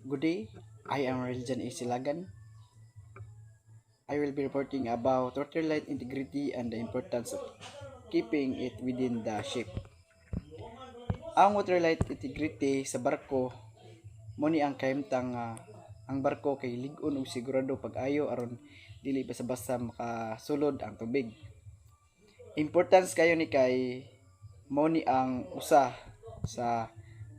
Good day, I am Reljan Isilagan. I will be reporting about water light integrity and the importance of keeping it within the ship. Ang water light integrity sa barko mo ni ang kahimtang ang barko kay lig-on ug sigurado pag-ayo aron dili basta-basta makasulod ang tubig. Importance kayo ni kay mo ni ang usa sa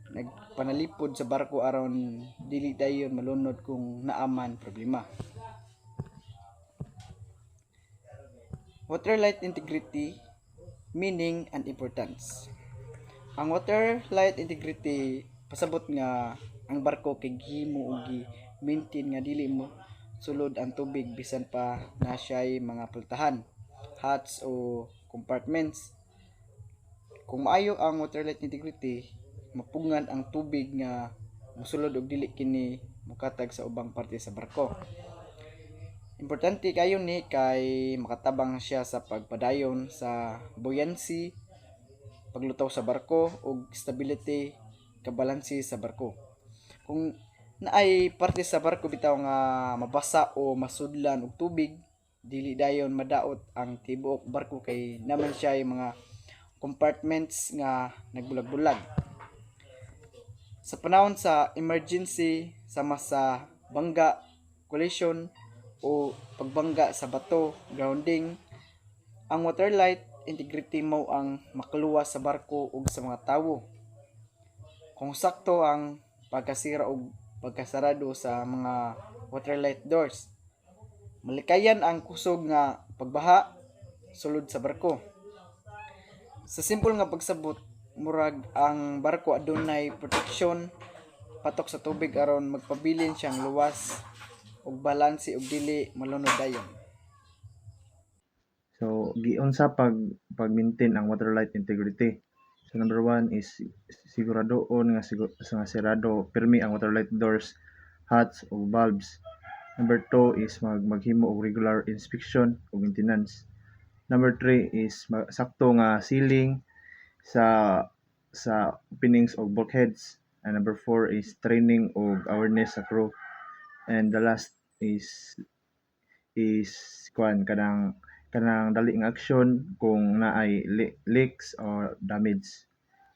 nagpanalipod sa barko aron dili dayon malunod kung naaman problema. Water light integrity, meaning and importance. Ang water light integrity pasabot nga ang barko kay gihimo og gi-maintain nga dili mo sulod ang tubig bisan pa na siya'y mga pultahan, hats o compartments. Kung maayo ang water light integrity, mapungan ang tubig nga mosulod og dili kini mukatag sa ubang parte sa barko. Importante kayo ni kay makatabang siya sa pagpadayon sa buoyancy, paglutaw sa barko ug stability, kabalansi sa barko. Kung naay parte sa barko bitaw nga mabasa o masudlan og tubig, dili dayon madaot ang tibuok barko kay naman siya mga compartments nga nagbulag-bulag. Sa panahon sa emergency sama sa bangga, collision o pagbangga sa bato, grounding, ang water light integrity mo ang makaluwas sa barko ug sa mga tawo. Kung sakto ang pagkasira o pagkasarado sa mga water light doors, malikayan ang kusog nga pagbaha sulod sa barko. Sa simple nga pagsabot, murag ang barko adunay proteksyon patok sa tubig aron magpabilin siyang luwas ug balanse ug dili malunod dayon. So, giun sa pag-maintain ang water light integrity. So, number one is siguradoon nga sirado pirmi ang water light doors, hats o valves. Number two is maghimo og regular inspection o maintenance. Number three is sakto nga sealing sa openings o bulkheads. And number four is training o awareness sa crew. And the last is kanang daling action kung naay leaks or damage.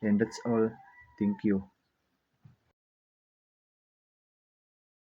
And that's all. Thank you.